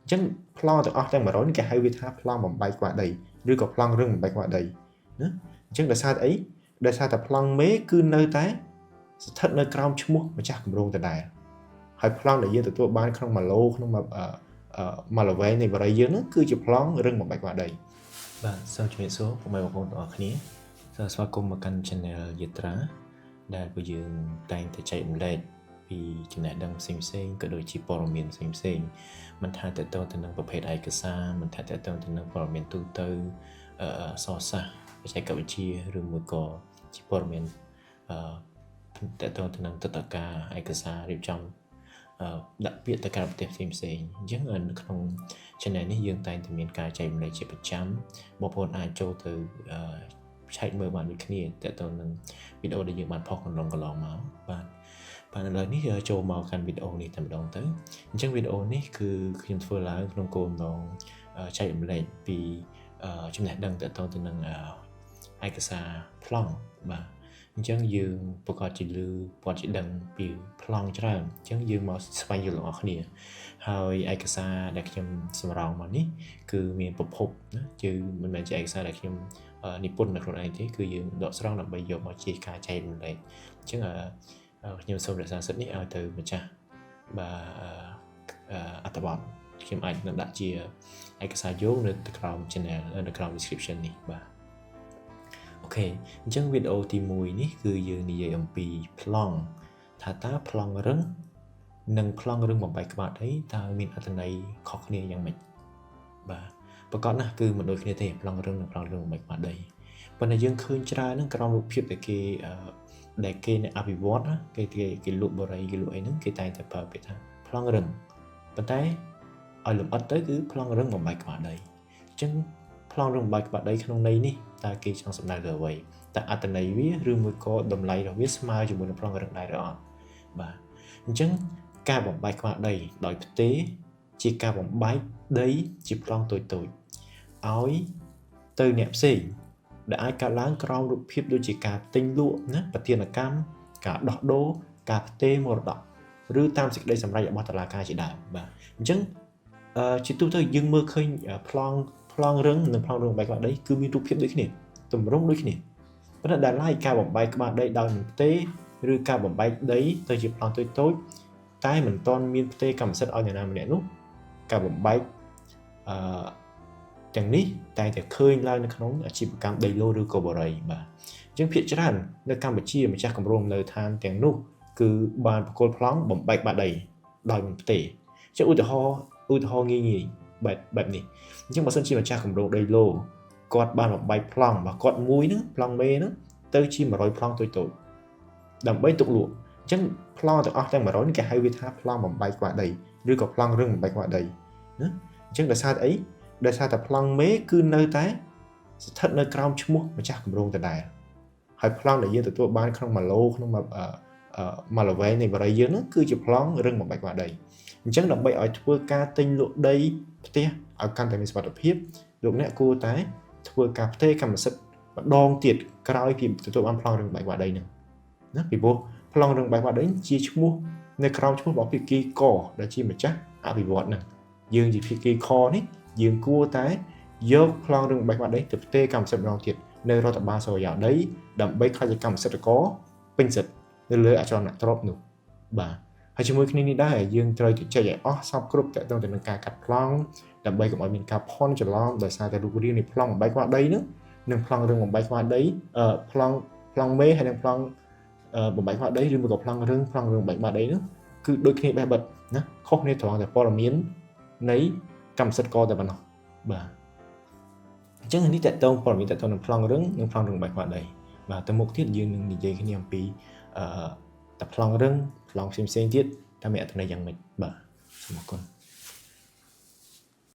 Chẳng plong từ ở trong mà nói cái hay vi tha plong bằng bay qua đây rồi có plong rừng bằng bay qua đây nữa chẳng là sao ấy để sao tập plong mấy cứ nơi té thật nơi cao chung mua mà chắc cũng rong từ này hay plong để dân từตัวban không mà lô không mà là về này và đây dân nó cứ chụp plong rừng bằng bay qua đây và sau chuyện số của mày một con ở khía sau xóa cùng một căn channel dịch trá đã bây giờ đang thể chạy lên vì chuyện này đang xem cái đôi chỉ bỏ miền xem mình thay tới tôi từ năngประเภท ai cả xa mình thay tới tôi từ năng bỏ miền tu tư so sa cái chạy cầu chia rồi một cò chỉ bỏ miền tới tôi từ năng tất cả ai cả xa đều trong đặc biệt tất cả các tiệm xem giống ở trong channel này dương tay từ miền cài chạy lại chỉ bật chấm một phần ai cho từ chạy mưa bạn với kia tới tôi năng video để dương bạn phọc còn lòng máu bạn lời ní giờ cho màuกัน video នេះតែម្ដងទៅអញ្ចឹង video នេះគឺខ្ញុំធ្វើឡើងក្នុងគោលបំណងចែករំលែកពីចំណេះដឹងទាក់ទងទៅនឹងឯកសារប្លង់បាទអញ្ចឹងយើងប្រកាសជាឮព័ត៌មានដឹងពីប្លង់ច្រើនអញ្ចឹងយើងមកស្វែងយល់បងប្អូនគ្នាហើយឯកសារដែលខ្ញុំសម្រង់មកនេះគឺមានប្រភពណាគឺមិនមែនជាឯកសារដែលខ្ញុំនិពន្ធនៅខ្លួនឯងទេគឺយើងដកស្រង់ដើម្បីយកមកជាការចែករំលែកអញ្ចឹងខ្ញុំសូមរក្សាសិទ្ធិនេះឲ្យទៅម្ចាស់បាទអត្ថបទខ្ញុំអាចនឹងដាក់ជាឯកសារយោងនៅក្រោម channel នៅក្រោម description នេះបាទអូខេអញ្ចឹងវីដេអូទី1នេះគឺយើងនិយាយអំពីប្លង់ថាតើប្លង់រឹងនិងប្លង់រឹងបំបែកក្បាត់អីតើមានអត្ថន័យខុសគ្នាយ៉ាងម៉េចបាទប្រកបណាស់គឺមិនដូចគ្នាទេប្លង់រឹងនិងប្លង់រឹងបំបែកក្បាត់ដីប៉ុន្តែយើងឃើញច្រើនហ្នឹងក្រោមរូបភាពដែលគេអ្នកអភិវឌ្ឍណាគេលក់បរិយគេលក់អីហ្នឹងគេតែងតែប្រើពាក្យថាប្លង់រឹងប៉ុន្តែឲ្យលម្អិតទៅគឺប្លង់រឹងបំបែកក្បាលដីអញ្ចឹងប្លង់រឹងបំបែកក្បាលដីក្នុងន័យនេះតើគេចង់សំដៅទៅអ្វីតើអត្ថន័យវាឬមួយក៏តម្លៃរបស់វាស្មើជាមួយនឹងប្លង់រឹងដែរឬអត់បាទអញ្ចឹងការបំបែកក្បាលដីដោយផ្ទេរជាការបំបែកដីជាប្លង់តូចៗឲ្យទៅអ្នកផ្សេងដែលអាចកើតឡើងក្រោមរូបភាពដូចជាការទិញលក់ណាប្រធានកម្មការដោះដូរការផ្ទេរមរតកឬតាមសេចក្តីសម្រេចរបស់តុលាការជាដើមបាទអញ្ចឹងជាទូទៅយើងមើលឃើញប្លង់រឹងនិងប្លង់រឹងបំបែកក្បាលដីគឺមានរូបភាពដូចគ្នាទម្រង់ដូចគ្នាប៉ុន្តែដែលឡែកការបំបែកក្បាលដីដោយមិនផ្ទេរឬការបំបែកដីទៅជាប្លង់តូចៗតែមិនទាន់មានផ្ទេរកម្មសិទ្ធិឲ្យអ្នកណាម្នាក់នោះការបំបែកទាំងនេះតែងតែឃើញឡើងនៅក្នុងអាជីវកម្មដីឡូឬក៏បរិយបាទអញ្ចឹងភាគច្រើននៅកម្ពុជាម្ចាស់គម្រោងនៅឋានទាំងនោះគឺបានបកគលប្លង់បំបែកបាត់ដីដោយមិនផ្ទេរអញ្ចឹងឧទាហរណ៍ងាយបែបនេះអញ្ចឹងបើសិនជាម្ចាស់គម្រោងដីឡូគាត់បានបំបែកប្លង់របស់គាត់មួយហ្នឹងប្លង់មេហ្នឹងទៅជា100ប្លង់តូចដើម្បីទុកលក់អញ្ចឹងប្លង់ទាំងអស់ទាំង100នេះគេហៅវាថាប្លង់បំបែកក្បាលដីឬក៏ប្លង់រឹងបំបែកក្បាលដីណាអញ្ចឹងដោយសារអីដោយសារតែប្លង់មេគឺនៅតែស្ថិតនៅក្រោមឈ្មោះម្ចាស់គម្រោងដដែលហើយប្លង់ដែលយើងទទួលបានក្នុង1ឡូក្នុង1ល្វែងនៃបរិយាយើងហ្នឹងគឺជាប្លង់រឹងបំបែកក្បាលដីអញ្ចឹងដើម្បីឲ្យធ្វើការទិញលក់ដីផ្ទះឲ្យកាន់តែមានសុវត្ថិភាពលោកអ្នកគួរតែធ្វើការផ្ទេរកម្មសិទ្ធិម្ដងទៀតក្រោយពីទទួលបានប្លង់រឹងបំបែកក្បាលដីហ្នឹងណាពីព្រោះប្លង់រឹងបំបែកក្បាលដីជាឈ្មោះនៅក្រោមឈ្មោះរបស់ភាគីកដែលជាម្ចាស់អភិវឌ្ឍហ្នឹងយើងជាភាគីខនេះយើងគួរតែយកប្លង់រឹងបំបែកក្បាលដីទៅផ្ទេរកម្មសិទ្ធិម្ដងទៀតនៅរដ្ឋបាលស្រោយោដីដើម្បីខ្លាចកម្មសិទ្ធិករពេញសិទ្ធិនៅលើអចលនទ្រព្យនោះបាទហើយជាមួយគ្នានេះដែរយើងត្រូវទៅចែកឲ្យអស់សពគ្រប់តទៅនឹងការកាត់ប្លង់ដើម្បីកុំឲ្យមានការភ័ន្តច្រឡំដោយសារតែរូបរាងនៃប្លង់បំបែកក្បាលដីនោះនិងប្លង់រឹងបំបែកក្បាលដីប្លង់មេហើយនិងប្លង់បំបែកក្បាលដីឬមួយក៏ប្លង់រឹងបំបែកក្បាលដីនោះគឺដូចគ្នាបែបបិទណាខុសគ្នាត្រង់តែព័ត៌មាននៃកម្មសិទ្ធិករតែប៉ុណ្ណោះបាទអញ្ចឹងនេះតើតើព័ត៌មានតើតើនឹងប្លង់រឹងនិងប្លង់រឹងបំបែកក្បាលដីបាទទៅមុខទៀតយើងនឹងនិយាយគ្នាអំពីតើប្លង់រឹងប្លង់ផ្សេងទៀតតើមានអត្ថន័យយ៉ាងម៉េចបាទសូមអរគុណ